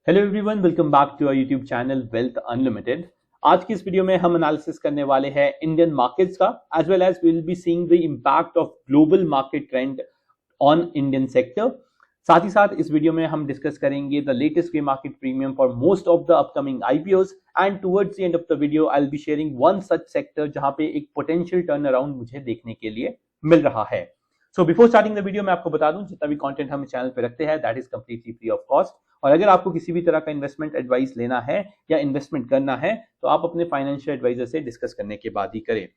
Hello everyone, welcome back to our YouTube channel Wealth Unlimited. आज की इस video में हम एनालिसिस करने वाले हैं इंडियन मार्केट्स का, as well as we will be seeing the impact of global market trend on Indian sector. साथ ही साथ इस वीडियो में हम डिस्कस करेंगे the latest pre market premium for most of the upcoming IPOs and towards the end of the video I will be sharing one such sector जहां पे एक पोटेंशियल टर्न अराउंड मुझे देखने के लिए मिल रहा है। So before starting the video मैं आपको बता दूं, जितना भी कंटेंट हम चैनल पे रखते हैं that is completely free of cost. और अगर आपको किसी भी तरह का इन्वेस्टमेंट एडवाइस लेना है या इन्वेस्टमेंट करना है तो आप अपने फाइनेंशियल एडवाइजर से डिस्कस करने के बाद ही करें।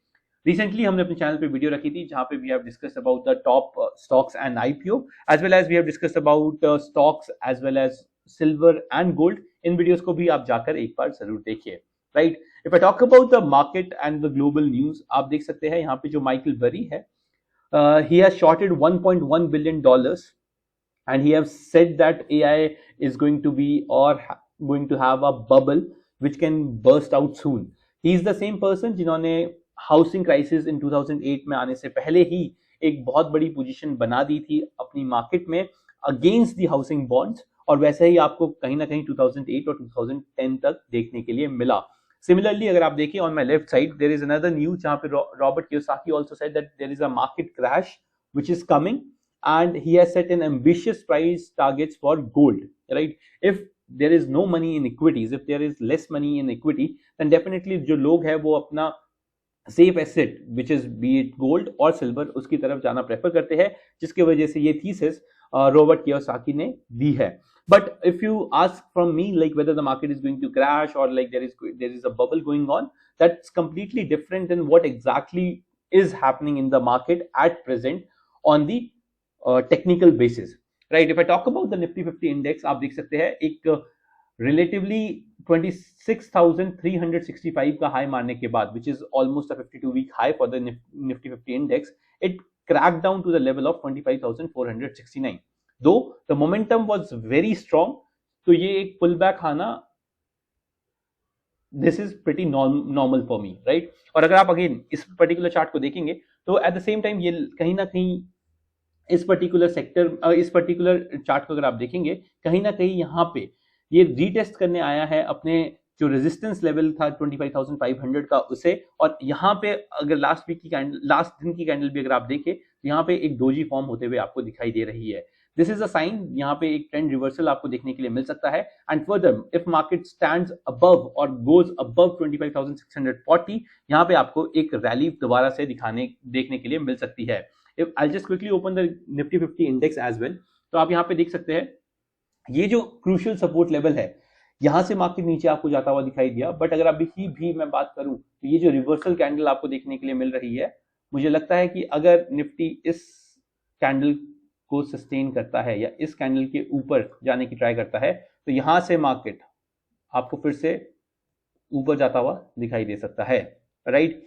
रिसेंटली हमने अपने चैनल पे वीडियो रखी थी जहां पे we have discussed about the top stocks and IPO, as well as we have discussed about stocks as well as silver and gold. इन वीडियोस को भी आप जाकर एक बार जरूर देखिए। Right, if I talk about the market and the global news, आप देख सकते हैं यहाँ पे जो माइकल बरी है, he has shorted $1.1 billion, and he has said that AI is going to be or going to have a bubble which can burst out soon. He is the same person जिन्होंने housing crisis in 2008 में आने से पहले ही एक बहुत बड़ी position बना दी थी अपनी मार्केट में अगेंस्ट दी हाउसिंग बॉन्ड्स, और वैसे ही आपको कहीं ना कहीं 2008 और 2010 तक देखने के लिए मिला। Similarly, अगर आप देखिए on my left side, there is another news जहाँ पे Robert Kiyosaki also said that there is a market crash which is coming, and he has set an ambitious price targets for gold. Right? If there is no money in equities, if there is less money in equity, then definitely जो लोग हैं वो अपना safe asset which is B it gold और silver उसकी तरफ जाना prefer करते हैं, जिसकी वजह से ये थीसिस रॉबर्ट कियोसाकी ने दी है। But if you ask from me like whether the market is going to crash or like there is a bubble going on, that's completely different than what exactly is happening in the market at present on the technical basis. Right? If I talk about the Nifty 50 index, आप देख सकते हैं एक relatively 26,365 का high मारने के बाद, which is almost a 52-week high for the Nifty 50 index, it cracked down to the level of 25,469. Though the momentum was very strong, तो ये एक पुल बैक आना this is pretty normal for me, right. और अगर आप again इस particular chart को देखेंगे तो एट द सेम टाइम ये कहीं ना कहीं इस पर्टिकुलर सेक्टर इस पर्टिकुलर चार्ट को अगर आप देखेंगे कहीं ना कहीं यहाँ पे ये रीटेस्ट करने आया है अपने जो रेजिस्टेंस लेवल था 25,500 का उसे, और यहाँ पे अगर लास्ट दिन की कैंडल भी अगर आप देखें तो यहाँ पे एक डोजी फॉर्म होते हुए आपको दिखाई दे रही है। दिस इज अ साइन, यहाँ पे एक ट्रेंड रिवर्सल आपको देखने के लिए मिल सकता है। And further if market stands above और गोज अबव 25,640, यहाँ पे आपको एक रैली दोबारा से देखने के लिए मिल सकती है। If I'll just quickly open the Nifty 50 index as well, तो आप यहाँ पे देख सकते हैं ये जो क्रूशियल सपोर्ट लेवल है, यहां से मार्केट नीचे आपको जाता हुआ दिखाई दिया। बट अगर अभी भी मैं बात करूं तो ये जो रिवर्सल कैंडल आपको देखने के लिए मिल रही है, मुझे लगता है कि अगर निफ्टी इस कैंडल को सस्टेन करता है या इस कैंडल के ऊपर जाने की ट्राई करता है तो यहां से मार्केट आपको फिर से ऊपर जाता हुआ दिखाई दे सकता है। राइट,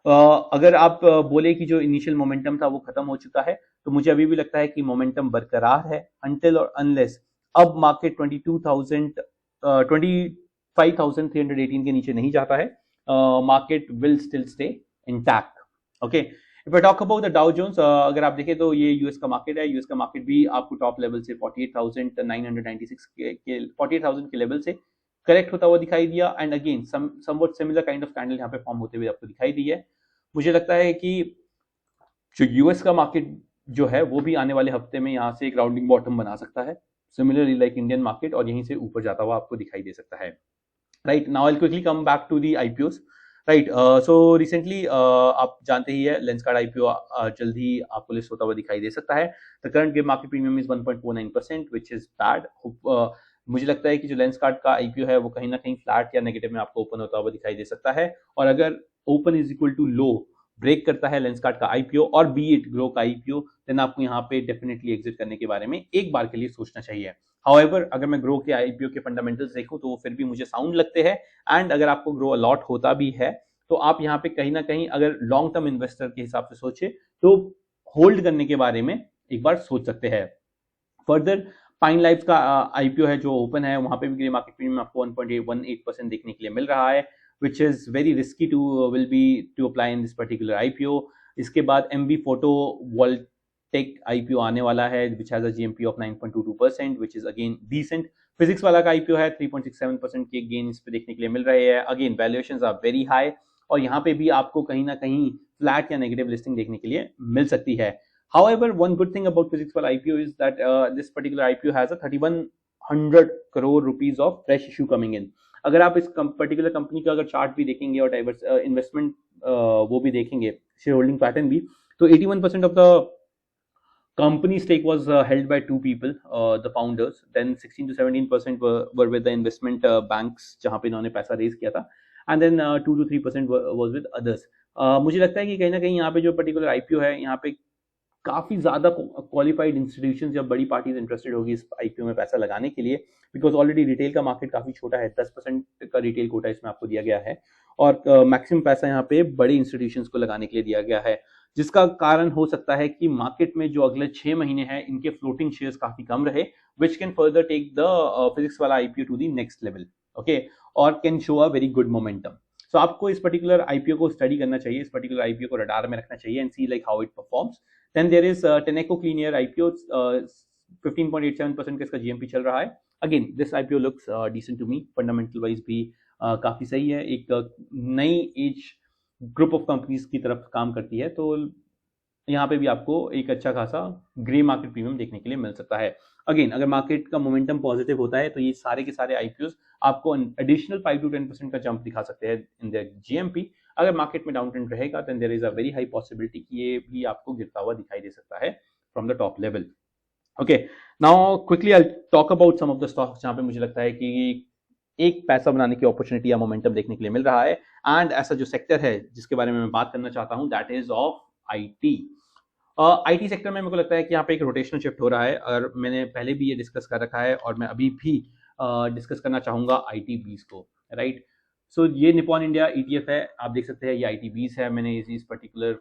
अगर आप बोले कि जो इनिशियल मोमेंटम था वो खत्म हो चुका है, तो मुझे अभी भी लगता है कि मोमेंटम बरकरार है अनटिल और अनलेस अब मार्केट 25,318 के नीचे नहीं जाता है, market will still stay intact. Okay, if I talk about the Dow Jones, अगर आप देखें तो ये यूएस का मार्केट है। यूएस का मार्केट भी आपको टॉप लेवल से 48,000 के लेवल से करेक्ट होता हुआ दिखाई दिया, and again somewhat similar kind of candle यहाँ पे फॉर्म होते हुए आपको दिखाई दी है। मुझे लगता है कि जो यूएस का मार्केट जो है वो भी आने वाले हफ्ते में यहाँ से एक राउंडिंग बॉटम बना सकता है, सिमिलरली लाइक इंडियन मार्केट, और यहीं से ऊपर जाता हुआ आपको दिखाई दे सकता है। Right, now I will quickly come back to the IPOs. Right, so recently आप जानते ही है लेंसकार्ट आईपीओ जल्द ही आपको लिस्ट होता हुआ दिखाई दे सकता है। The current give market premium is 1.49%, which is bad. मुझे लगता है कि जो लेंसकार्ट का आईपीओ है वो कहीं ना कहीं फ्लैट या नेगेटिव में आपको ओपन होता हुआ दिखाई दे सकता है, और अगर open is equal to low break करता है लेंसकार्ट का आईपीओ और बी इट ग्रो का आईपीओ, देन आपको यहाँ पे डेफिनेटली एग्जिट करने के बारे में एक बार के लिए सोचना चाहिए। हाउएवर अगर मैं ग्रो के आईपीओ के फंडामेंटल्स देखूं तो वो फिर भी मुझे साउंड लगते हैं, एंड अगर आपको ग्रो अलॉट होता भी है तो आप यहाँ पे कहीं ना कहीं अगर लॉन्ग टर्म इन्वेस्टर के हिसाब से सोचे तो होल्ड करने के बारे में एक बार सोच सकते हैं। फर्दर पाइन लाइफ का आईपीओ है जो ओपन है, वहां पे भी ग्रे मार्केट प्रीमियम आपको 1.18% देखने के लिए मिल रहा है, which is very risky to apply in this particular IPO. इसके बाद MB Photo Voltaic IPO आने वाला है, which has a GMP of 9.22%, which is again decent. Physics वाला का आईपीओ है, 3.67% के गेन इस पे देखने के लिए मिल रहे हैं। Again valuations are very high, और यहाँ पे भी आपको कहीं ना कहीं फ्लैट या नेगेटिव लिस्टिंग देखने के लिए मिल सकती है। However, one good thing about physics वाला IPO is that this particular IPO has a 3100 crore rupees of fresh issue coming in. अगर आप इस पर्टिकुलर कंपनी का अगर चार्ट भी देखेंगे और डाइवर्स इन्वेस्टमेंट वो भी देखेंगे, शेयर होल्डिंग पैटर्न भी, तो 81% of the company stake was held by two people, the founders. Then 16 to 17% were with the investment banks जहाँ पे इन्होंने पैसा रेज किया था, and then 2 to 3% was with others. मुझे लगता है कि कहीं ना कहीं यहाँ पे जो पर्टिकुलर आईपीओ है, यहाँ पे काफी ज्यादा क्वालिफाइड इंस्टीट्यूशंस या बड़ी पार्टीज इंटरेस्टेड होगी इस आईपीओ में पैसा लगाने के लिए, बिकॉज ऑलरेडी रिटेल का मार्केट काफी छोटा है, 10% का रिटेल कोटा इसमें आपको दिया गया है, और मैक्सिमम पैसा यहाँ पे बड़े इंस्टीट्यूशंस को लगाने के लिए दिया गया है, जिसका कारण हो सकता है कि मार्केट में जो अगले 6 महीने हैं इनके फ्लोटिंग शेयर्स काफी कम रहे, which can further take the physics वाला IPO to the next level, okay, और can show a very good momentum. So आपको इस पर्टिकुलर आईपीओ को स्टडी करना चाहिए, इस पर्टिकुलर आईपीओ को रडार में रखना चाहिए and see like how it performs. Then there is Tenneco Clean Air IPO, 15.87% का इसका जीएमपी चल रहा है। Again this IPO looks decent to me, fundamental wise भी काफी सही है, एक नई एज ग्रुप ऑफ कंपनीज की तरफ काम करती है, तो यहाँ पे भी आपको एक अच्छा खासा ग्रे मार्केट प्रीमियम देखने के लिए मिल सकता है। अगेन अगर मार्केट का मोमेंटम पॉजिटिव होता है तो ये सारे के सारे आईपीओस आपको एडिशनल 5 to 10% का जंप दिखा सकते हैं इन द जीएमपी। अगर मार्केट में डाउन ट्रेंड रहेगा then there is a very high possibility कि ये भी आपको गिरता हुआ दिखाई दे सकता है from the top level. Okay, now quickly I talk about some of the stocks जहां पे मुझे लगता है कि एक पैसा बनाने की अपॉर्चुनिटी या मोमेंटम देखने के लिए मिल रहा है, एंड ऐसा जो सेक्टर है जिसके बारे में मैं बात करना चाहता हूं that is of IT. IT sector में मेरे को लगता है कि यहाँ पे एक रोटेशनल शिफ्ट हो रहा है, और मैंने पहले भी ये डिस्कस कर रखा है और मैं अभी भी डिस्कस करना चाहूंगा आईटी बीज को, राइट। सो ये निपॉन इंडिया ईटीएफ है, आप देख सकते हैं ये आईटी बीज है। मैंने इस पर्टिकुलर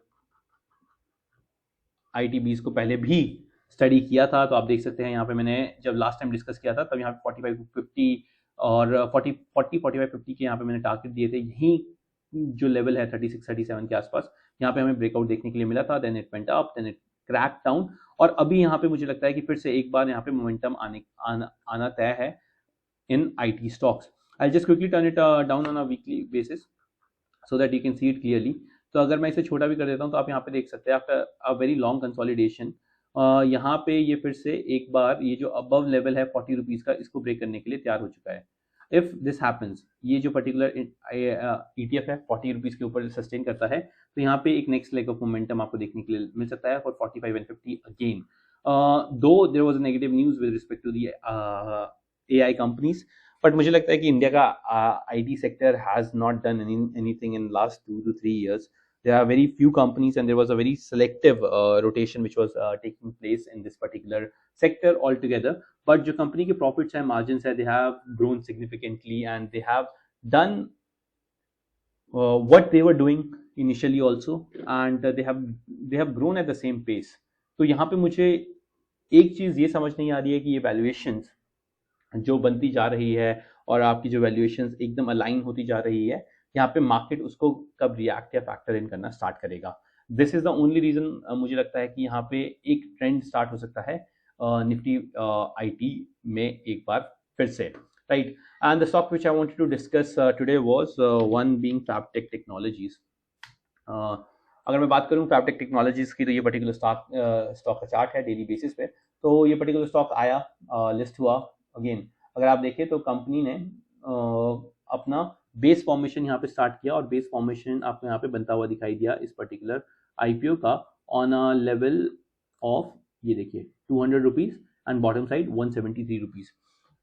आईटी बीज को पहले भी स्टडी किया था, तो आप देख सकते हैं यहाँ पे मैंने जब लास्ट टाइम डिस्कस किया था तब यहाँ पे 45 50 और 45 50 के यहाँ पे मैंने टारगेट दिए थे, यही जो लेवल है 36 37 के आसपास, यहाँ पे हमें ब्रेकआउट देखने के लिए मिला था, then it went up, then it crack down, और अभी यहाँ पे मुझे लगता है कि फिर से एक बार यहाँ पे मोमेंटम आना तय है in IT stocks. I just quickly turn it down on a weekly basis so that you can see it clearly. तो अगर मैं इसे छोटा भी कर देता हूँ तो आप यहाँ पे देख सकते हैं after a very long consolidation यहाँ पे ये फिर से एक बार ये जो अबव लेवल है 40 रुपीज का, इसको ब्रेक करने के लिए तैयार हो चुका है। इफ दिस हैपेंस, ये जो पर्टिकुलर ईटीएफ है 40 रुपीज के ऊपर सस्टेन करता है, तो यहाँ पे एक नेक्स्ट लेग ऑफ मोमेंटम आपको देखने के लिए मिल सकता है for 45 and 50 again. Though there was a negative news with respect to the AI companies, but मुझे लगता है कि इंडिया का IT sector has not done anything in last 2 to 3 years. There are very few companies and there was a very selective rotation which was taking place in this particular sector altogether. But जो company के profits है, margins है, they have grown significantly and they have done what they were doing initially also, and they have grown at the same pace. तो यहाँ पे मुझे एक चीज ये समझ नहीं आ रही है कि ये valuations जो बनती जा रही है और आपकी जो वैल्यूएशंस एकदम अलाइन होती जा रही है, यहाँ पे मार्केट उसको कब रिएक्ट या फैक्टर इन करना स्टार्ट करेगा। This is the only reason मुझे लगता है कि यहाँ पे एक ट्रेंड स्टार्ट हो सकता है निफ्टी आईटी में एक बार फिर से, right. And the stock which I wanted to discuss today was one being Fabtech Technologies. अगर मैं बात करूं फैबटेक टेक्नोलॉजीज की, तो ये पर्टिकुलर स्टॉक का चार्ट है डेली बेसिस पे। तो ये पर्टिकुलर स्टॉक आया, लिस्ट हुआ। अगेन अगर आप देखें तो कंपनी ने अपना बेस फॉर्मेशन यहाँ पे स्टार्ट किया, और बेस फॉर्मेशन आपको यहाँ पे बनता हुआ दिखाई दिया इस पर्टिकुलर आईपीओ का ऑन अ लेवल ऑफ, ये देखिए 200 rupees and bottom side 173 rupees,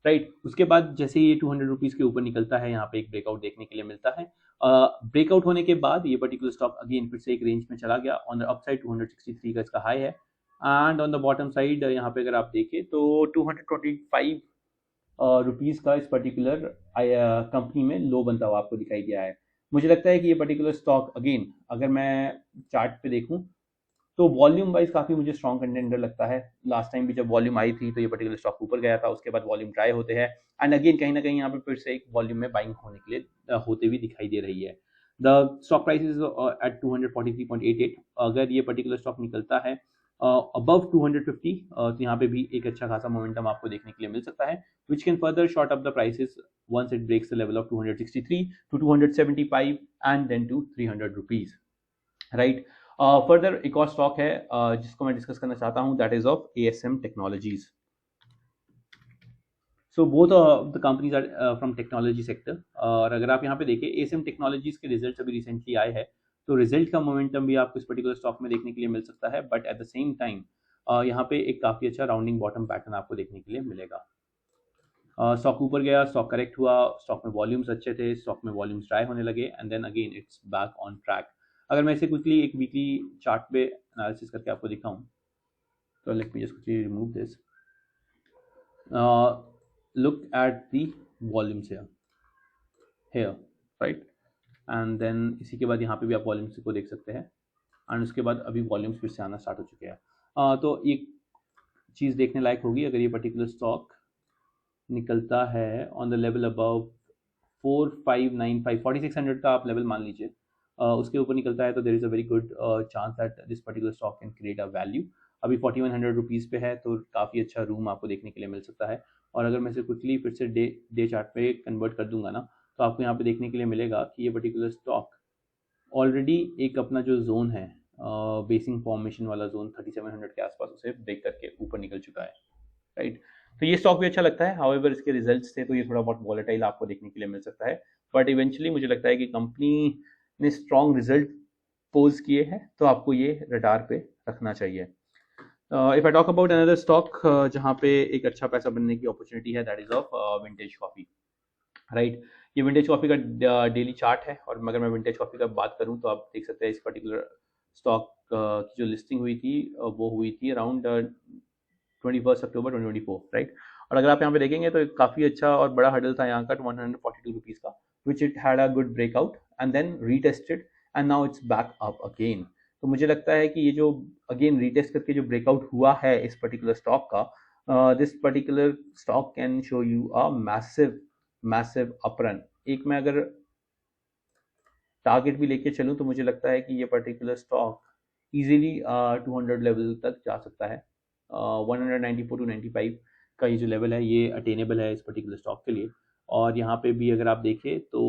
right. उसके बाद जैसे ये 200 रुपीज के ऊपर निकलता है, यहाँ पे एक ब्रेकआउट देखने के लिए मिलता है। ब्रेकआउट होने के बाद ये पर्टिकुलर स्टॉक अगेन फिर से एक रेंज में चला गया। ऑन द अपसाइड 263 का इसका हाई है, and on the bottom side यहाँ पे अगर आप देखें तो 225 रुपीज का इस पर्टिकुलर कंपनी में लो बनता हुआ आपको दिखाई दिया है। मुझे लगता है कि ये पर्टिकुलर स्टॉक अगेन अगर मैं चार्ट पे देखूं तो वॉल्यूम वाइज काफी मुझे स्ट्रॉन्ग कंटेंडर लगता है। लास्ट टाइम भी जब वॉल्यूम आई थी तो ये पर्टिकुलर स्टॉक ऊपर गया था, उसके बाद वॉल्यूम ड्राई होते हैं, एंड अगेन कहीं ना कहीं यहाँ पे फिर से एक वॉल्यूम में बाइंग होने के लिए होते हुए दिखाई दे रही है। The stock price is at 243.88। अगर ये पर्टिकुलर स्टॉक निकलता है above 250, तो यहाँ पे भी एक अच्छा खासा मोमेंटम आपको देखने के लिए मिल सकता है, which can further short up the prices once it breaks the level of 263 to 275 and then to 300 rupees, right? Further एक और स्टॉक है जिसको मैं डिस्कस करना चाहता हूँ, that is of ASM technologies. So both the companies are from technology sector. और अगर आप यहाँ पे देखें ASM टेक्नोलॉजीज के रिजल्ट अभी रिसेंटली आए हैं, तो रिजल्ट का मोमेंटम भी आपको इस पर्टिकुलर स्टॉक में देखने के लिए मिल सकता है, but at the same time यहाँ पे एक काफ़ी अच्छा राउंडिंग बॉटम पैटर्न आपको देखने के लिए मिलेगा. स्टॉक ऊपर गया, स्टॉक करेक्ट हुआ, स्टॉक में वॉल्यूम्स अच्छे थे, स्टॉक में वॉल्यूम्स ड्राई होने लगे and then again it's back on track. अगर मैं इसे क्विकली एक वीकली चार्ट पे एनालिसिस करके आपको दिखाऊं, तो let me just quickly remove this. Look at the volumes here, right, and then इसी के बाद यहाँ पे भी आप वॉल्यूम्स को देख सकते हैं, एंड उसके बाद अभी वॉल्यूम्स फिर से आना स्टार्ट हो चुके हैं. तो ये चीज़ देखने लायक होगी अगर ये पर्टिकुलर स्टॉक निकलता है ऑन द लेवल अबव 4595 4600 का आप लेवल मान लीजिए, उसके ऊपर निकलता है, तो there is a very good chance that this particular stock can create a value. अभी 4100 रुपीज़ पे है, तो काफ़ी अच्छा रूम आपको देखने के लिए मिल सकता है. और अगर मैं इसे क्विकली फिर से डे चार्ट पे कन्वर्ट कर दूंगा ना, तो आपको यहाँ पे देखने के लिए मिलेगा कि ये पर्टिकुलर स्टॉक ऑलरेडी एक अपना जो जोन है, बेसिक फॉर्मेशन वाला जोन 3700 के आसपास, उसे ब्रेक करके ऊपर निकल चुका है, राइट. तो ये स्टॉक भी अच्छा लगता है. हाउएवर इसके रिजल्ट्स थे तो ये थोड़ा बहुत वॉलेटाइल आपको देखने के लिए मिल सकता है, बट इवेंचुअली मुझे लगता है कि कंपनी ने स्ट्रॉन्ग रिजल्ट पोज किए हैं, तो आपको ये रडार पे रखना चाहिए. If I talk about another stock जहाँ पे एक अच्छा पैसा बनने की अपॉर्चुनिटी है, that is of vintage coffee, right. ये विंटेज कॉफी का डेली चार्ट है, और अगर मैं विंटेज कॉफी का बात करूँ तो आप देख सकते हैं इस पर्टिकुलर स्टॉक की जो लिस्टिंग हुई थी वो हुई थी अराउंड 21 अक्टूबर 2024, राइट. और अगर आप यहाँ पे देखेंगे तो काफ़ी अच्छा और बड़ा हडल था यहाँ का 142 रुपीज़ का, which it had a good breakout and then retested and now it's back up again. तो मुझे लगता है कि ये जो अगेन रीटेस्ट करके जो ब्रेकआउट हुआ है इस पर्टिकुलर स्टॉक का, this particular stock can show you a massive uprun. एक मैं अगर टारगेट भी लेके चलूँ तो मुझे लगता है कि ये पर्टिकुलर स्टॉक इजीली 200 लेवल तक जा सकता है. 194 टू 95 का ये जो लेवल है ये अटेनेबल है इस पर्टिकुलर स्टॉक के लिए. और यहाँ पे भी अगर आप देखें तो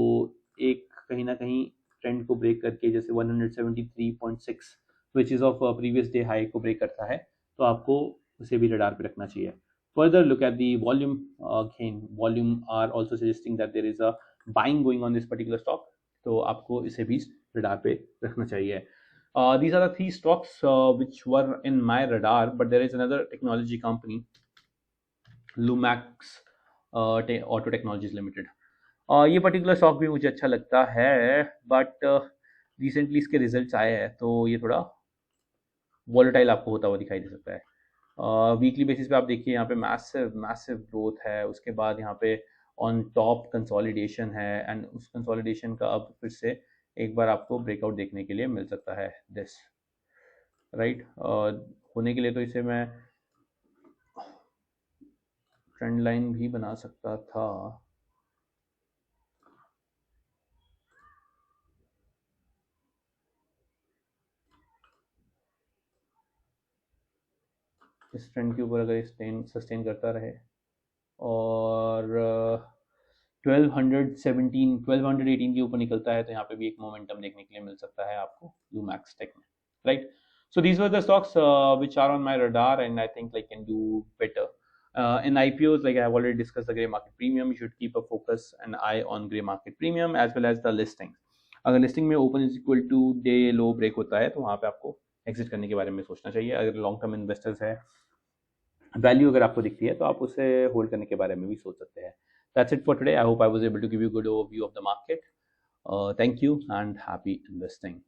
एक कहीं ना कहीं ट्रेंड को ब्रेक करके जैसे 173.6 which is of previous day high को ब्रेक करता है, तो आपको उसे भी रडार पे रखना चाहिए. Further look at the volume. Again, volume are also suggesting that there is a buying going on this particular stock. तो आपको इसे भी रडार पे रखना चाहिए. These are the three stocks which were in my radar, but there is another technology company, Lumax Auto Technologies Limited. ये particular stock भी मुझे अच्छा लगता है, बट रिसेंटली इसके रिजल्ट्स आए हैं तो ये थोड़ा वॉलेटाइल आपको होता हुआ दिखाई दे सकता है. वीकली बेसिस पे आप देखिए यहाँ पे मैसिव ग्रोथ है, उसके बाद यहाँ पे ऑन टॉप कंसोलिडेशन है, एंड उस कंसोलिडेशन का अब फिर से एक बार आपको ब्रेकआउट देखने के लिए मिल सकता है दिस, राइट. होने के लिए तो इसे मैं ट्रेंड लाइन भी बना सकता था, इस ट्रेंड के ऊपर अगर सस्टेन करता रहे और 1218 के ऊपर निकलता है, तो यहाँ पे भी एक मोमेंटम देखने के लिए मिल सकता है आपको लूमैक्स टेक में, right. So these were the stocks which are on my radar, and I think I can do better. In IPOs, like I have already discussed the grey market premium, you should keep a focus and eye on grey market premium as well as the listing. अगर listing में open is equal to day low break होता है, तो वहाँ पे आपको exit करने के बारे में सोचना चाहिए. अगर लॉन्ग टर्म इन्वेस्टर्स है, वैल्यू अगर आपको दिखती है तो आप उसे होल्ड करने के बारे में भी सोच सकते हैं. That's it for today. I hope I was able to give you a good overview of the market. Thank you and happy investing.